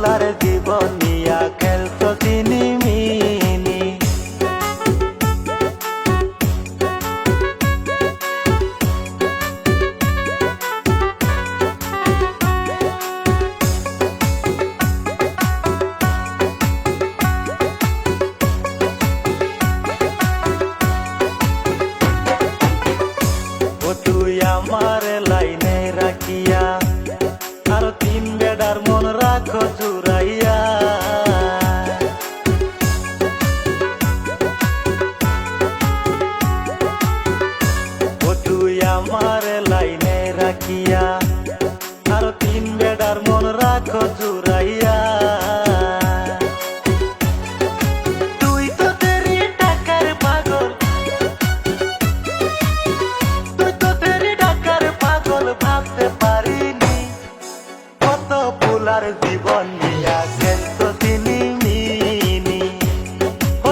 Fuller জীবন নিয়া খেলতো চিনিমিনি। ও তুই আমার লাইনে রাখিয়া আর তিন বেডার মন রাখো জুড়াইয়া। ও তুই আমার লাইনে রাখিয়া আর তিন বেডার মন রাখো জুড়াইয়া। তুই তো তেরি টাকার পাগল, তুই তো তেরি টাকার পাগল, ভাবতে পারিনি কত ফুলার জীবন নিয়া খেলতো চিনিমিনি।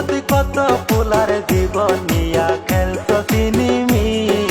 তুই কত ফুলার জীবন নিয়া খেলতো চিনিমিনি।